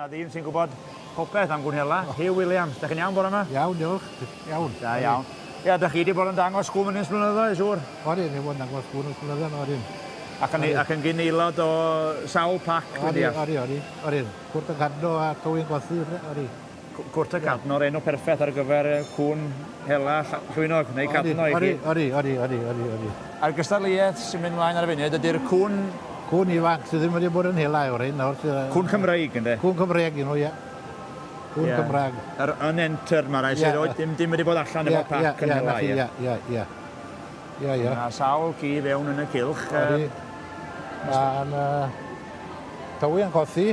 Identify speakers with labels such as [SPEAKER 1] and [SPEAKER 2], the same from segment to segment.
[SPEAKER 1] yna ddim sy'n gwybod popeth am Cŵn Hela. Hugh Williams, da chi'n iawn bore yma?
[SPEAKER 2] Iawn, diolch. Iawn.
[SPEAKER 1] Da, iawn. Ia, da chi wedi bod yn dangos Cŵn yn ysblynyddoedd, siŵr?
[SPEAKER 2] Oedden, ni bod yn dangos Cŵn ysblynyddoedd, oedden.
[SPEAKER 1] Ac yn gyn aelod o sawl pac, wedi?
[SPEAKER 2] Oedden. Cwrt y Cadno a Tywyn Gothu, oedden.
[SPEAKER 1] Cwrt y Cadno, o'r enw perffaith ar gyfer Cŵn Hela, llwynog, neu Cadno i chi?
[SPEAKER 2] Oedden.
[SPEAKER 1] A'r gystadleuaeth sy'n mynd mlaen ar y funud, ydy'r Cŵn...
[SPEAKER 2] Cŵn ifanc sydd ddim wedi bod yn Hela o'r un.
[SPEAKER 1] Cŵn Cymreig, ynddo?
[SPEAKER 2] Cŵn Cymreig, un o, ia. Cŵn Cymraeg.
[SPEAKER 1] Yr unentered ma rai sydd dim wedi bod allan efo pac yn Hela, ia. Ia. Mae sawl ci fewn yn y cilch.
[SPEAKER 2] Mae'n Tywyn Gothu.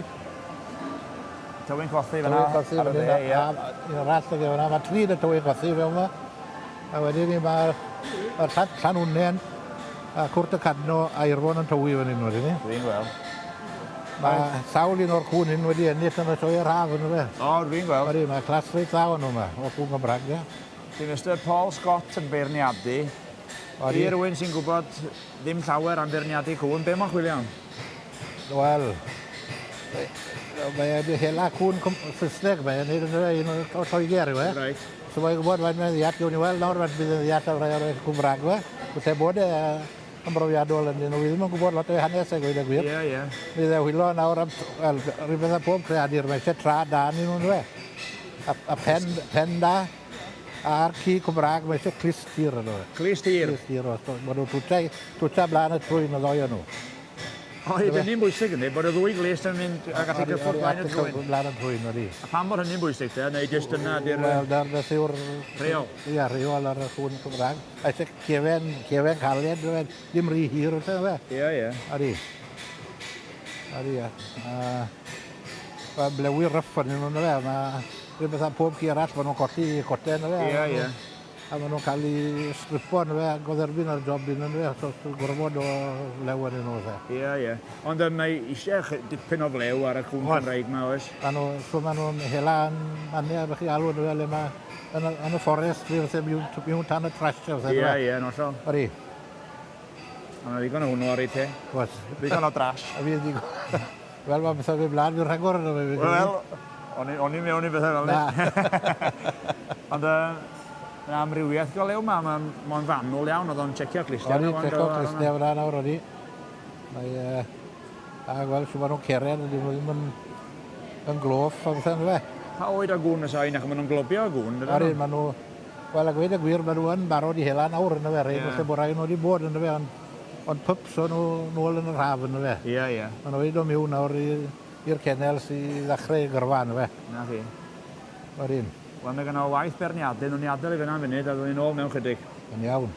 [SPEAKER 1] Tywyn Gothu fyna ar y dde, ia.
[SPEAKER 2] Un arall ag yna, mae tri y Tywyn Gothu fewn yma. A wedyn ni mae'r Llanwnen a Cwrt y Cadno a Irfon yn tywi fan hyn wedyn ni.
[SPEAKER 1] Dwi'n gweld.
[SPEAKER 2] Mae sawl un o'r cŵn hyn wedi ennill yn y sioe rhaf yn y fe.
[SPEAKER 1] O, dwi'n gweld.
[SPEAKER 2] Mae clas reit ddaw yn yma, o Cŵn Gymraeg, ia.
[SPEAKER 1] Dwi'n Mr Paul Scott yn beirniadu. I rywun sy'n gwybod ddim llawer am beirniadu cŵn, be mae'n chwilio am?
[SPEAKER 2] Wel, mae Hela Cŵn Saesneg, mae'n un o'r Lloegr yw e.
[SPEAKER 1] Reit.
[SPEAKER 2] So mae'n gwybod mae'n ddiat, gwni wel nawr mae'n bydd yn ddiat ar rai o'r Cymraeg fe. Gwte bod yn brofiadol yn un o ddim yn gwybod lot o hanes e gweud y gwir.
[SPEAKER 1] Ie.
[SPEAKER 2] Bydd e wylo nawr am, wel, rhywbeth am pob creadur, mae eisiau tra da ni nhw'n dwe. A pen da, a'r ci Cymraeg, mae eisiau clis tir yn dwe.
[SPEAKER 1] Clis tir?
[SPEAKER 2] Clis tir, mae nhw'n twtio blaen y trwy'n y ddoi nhw.
[SPEAKER 1] O, hynny'n bwysig ynddi, bod y ddwy glist yn mynd a gallu gyffwrdd blaen y trwy'n.
[SPEAKER 2] Blaen y trwy'n, ydi.
[SPEAKER 1] A pam bod hynny'n bwysig te, neu jyst yna di'r...
[SPEAKER 2] Wel, beth yw'r...
[SPEAKER 1] Reol.
[SPEAKER 2] Ia, reol ar y Cŵn Cymraeg. A eisiau cefen caled, dim rhy hir wrth fe.
[SPEAKER 1] Ie.
[SPEAKER 2] Ydi. Ia. Mae blewi ryff yn nhw'n fe. Mae rhywbeth am pob ci arall, mae nhw'n colli coten yn fe.
[SPEAKER 1] Ie.
[SPEAKER 2] A maen nhw'n cael ei stripo yn fe, a godderbyn ar job yn fe, so gorfod o flew yn nhw fe.
[SPEAKER 1] Ie. Ond mae eisiau dipyn o flew ar y Cŵn Cymreig yma, oes?
[SPEAKER 2] So maen nhw'n Hela yn mannu ar chi alw yn fe, le mae yn y fforest, fi wrth mewn tan y trasio.
[SPEAKER 1] Ie, yn ollol.
[SPEAKER 2] Ori.
[SPEAKER 1] A mae ddigon o hwnnw ar ei te.
[SPEAKER 2] Oes.
[SPEAKER 1] Ddigon o drash.
[SPEAKER 2] A fi ddigon. Wel, mae bethau fi blaen, fi'n rhagor yn fe.
[SPEAKER 1] Wel, o'n i mewn i bethau fel ni. Ond yn amrywiaeth go lew ma, mae'n fanwl iawn, oedd o'n checio clistia.
[SPEAKER 2] O'n i'n checio clistia fyna nawr, o'n i. A gweld sy'n maen nhw'n ceren, ydyn nhw ddim yn gloff o bethau yn fe.
[SPEAKER 1] Pa oed o gŵn y sain, ac maen nhw'n globio o gŵn?
[SPEAKER 2] Ari, maen nhw... Wel, a gweud y gwir, maen nhw yn barod i Hela nawr yn y fe, rhaid, felly bod rai nhw wedi bod yn y fe, ond pyps o'n nhw nôl yn yr haf yn y fe.
[SPEAKER 1] Ie.
[SPEAKER 2] Maen nhw wedi o miwn nawr i'r kennel sy'n ddechrau i gyrfa yn y fe.
[SPEAKER 1] Na chi.
[SPEAKER 2] O'r un.
[SPEAKER 1] Wel, mae gen o waith berniadu, nhw'n i adael i fyna yn funud, a dwi'n ôl mewn chydig.
[SPEAKER 2] Yn iawn.